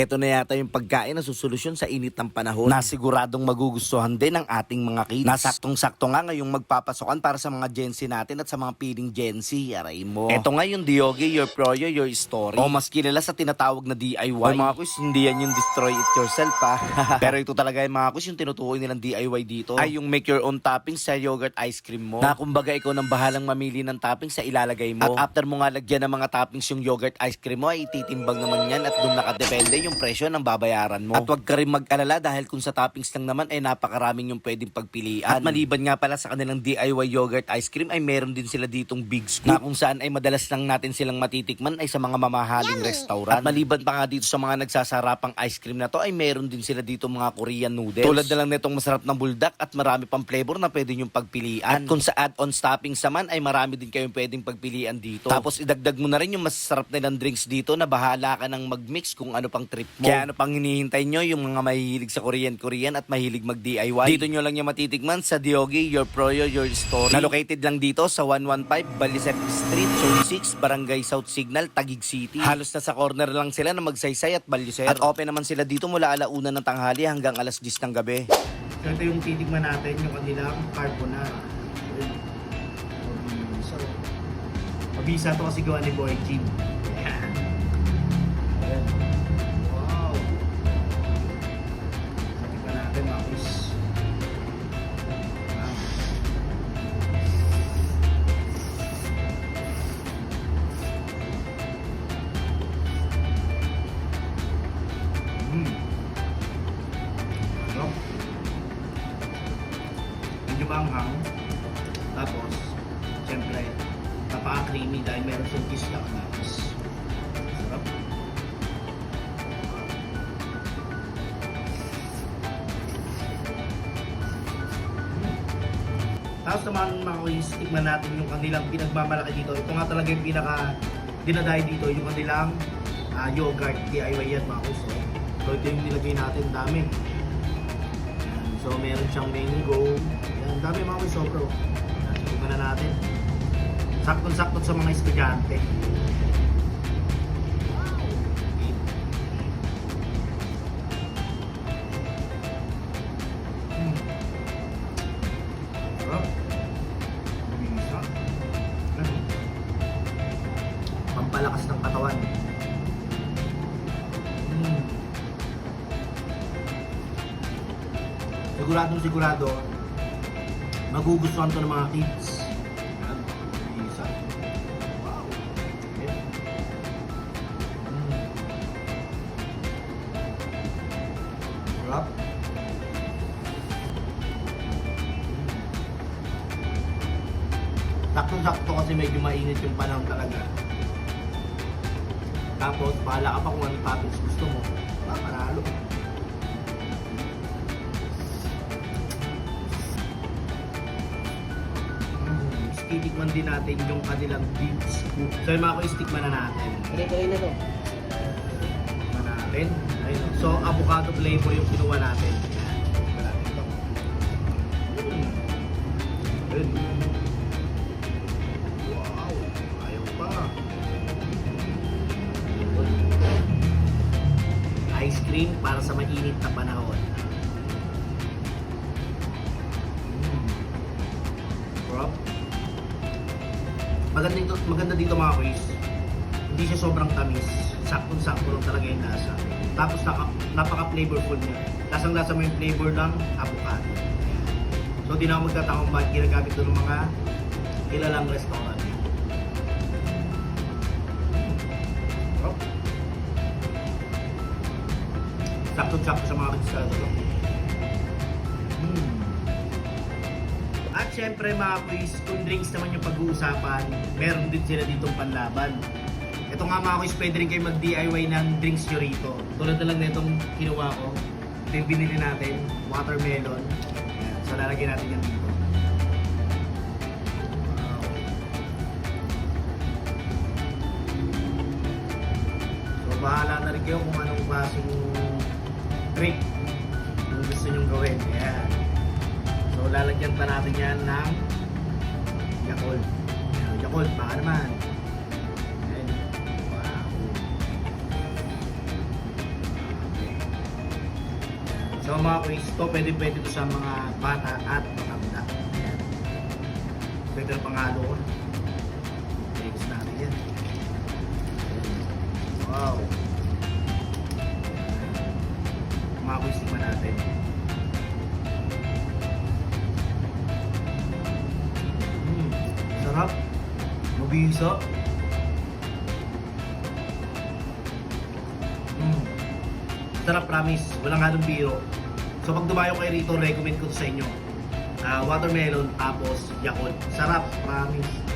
Ito na yata yung pagkain na susolusyon sa init ng panahon na siguradong magugustuhan din ng ating mga kids. Nasaktong-sakto nga ngayong magpapasokan para sa mga Gen Z natin at sa mga piling Gen Z. Aray mo. Ito nga yung Diogi, your proyo, your story. O mas kilala sa tinatawag na DIY. O mga kuys, hindi yan yung destroy it yourself ha. Pero ito talaga yung mga kuys, yung tinutukoy nilang DIY dito ay yung make your own toppings sa yogurt ice cream mo. Na kumbaga ikaw nang bahalang mamili ng toppings sa ilalagay mo. At after mo nga lagyan ng mga toppings yung yogurt ice cream mo ay ititimbang naman yan at doon nakadepende yung presyo ng babayaran mo. At wag ka rin mag-alala dahil kung sa toppings lang naman ay napakaraming yung pwedeng pagpilian. At maliban nga pala sa kanilang DIY yogurt ice cream ay meron din sila ditong big scoop na kung saan ay madalas lang natin silang matitikman ay sa mga mamahaling restaurant. At maliban pa nga dito sa mga nagsasarapang ice cream na to ay meron din sila dito mga Korean noodles. Tulad na lang nitong masarap ng buldak at marami pang flavor na pwede yung pagpilian. At kung sa add-ons toppings naman ay marami din kayong pwedeng pagpilian dito. Tapos idagdag mo na rin yung masarap nilang drinks dito na bahala ka nang mag-mix kung ano pang trip mo. Kaya ano pang hinihintay nyo yung mga mahihilig sa Korean at mahilig mag-DIY? Dito nyo lang yung matitikman sa Diogi, your proyo, your story. Na located lang dito sa 115 Balisep Street, Zone 6, Barangay South Signal, Taguig City. Halos na sa corner lang sila na Magsaysay at Balyosero. At open naman sila dito mula 1:00 ng tanghali hanggang 10:00 ng gabi. So ito yung titigman natin, yung kanilang carbonara. So, mabisa to kasi gawa ni Boy Jim. Ayan. Ayan. Wow. Titigman natin mga kuys. Medyo maanghang. Tapos, siyempre, napaka-creamy dahil meron siyang kislak na. Sarap. Tapos naman mga kuys, tikman natin yung kanilang pinagmamalaki dito. Ito nga talaga yung dinadayo dito, yung kanilang yogurt. DIY yan mga kuys. So ito yung nilagay natin, dami. So meron siyang mango. Yan, dami mga kuys, sobro. Tikman na natin. Saktong-sakto sa mga estudyante. Sarap. Bisa. Pampalakas ng katawan. Sigurado magugustuhan to ng mga kids. Yan. Bisa. Wow. Okay. Sarap. Sakto-sakto kasi medyo mainit yung panahon talaga. Tapos, bahala ka pa kung anong toppings gusto mo. Papanalo. Titikman din natin yung kanilang beef scoop. So yung mga kuys, tikman na natin. Tuloy na to. Tikman natin. Ayun. So avocado flavor yung kinuha natin. Tikman natin ito. Ayun. Wow! Ayaw pa. Ice cream para sa mainit na panahon. Sarap. Maganda dito mga kuys, hindi siya sobrang tamis, saktong-sakto lang talaga yung lasa. Tapos napaka-flavorful niya. Lasang-lasa mo yung flavor ng avocado. So di na ako magtatakong bakit ginagamit doon ng mga kilalang restaurant. Oh. Saktong-sakto sa mga kids. At syempre mga kuys, kung drinks naman yung pag-uusapan, meron din sila ditong panlaban. Ito nga mga kuys, pwede rin kayo mag-DIY ng drinks nyo rito. Tulad na lang na itong kinuha ko. Ito yung binili natin, watermelon. Ayan. So lalagyan natin yan dito. Wow. So bahala na rin kayo kung anong klaseng drink yung gusto nyong gawin. Ayan. So lalagyan pa natin yan ng Yakult. Yakult, baka naman. Ayan. Wow. So mga quiz, to pwede to sa mga bata at matanda. Ayan. Pwede na pangalo ko. Next natin yan. Wow. Mga quiz, tingnan natin. Sarap. Mabisa. Sarap, promise. Walang halong biro. So pag dumayo kayo rito, recommend ko to sa inyo. Watermelon tapos Yakult. Sarap, promise.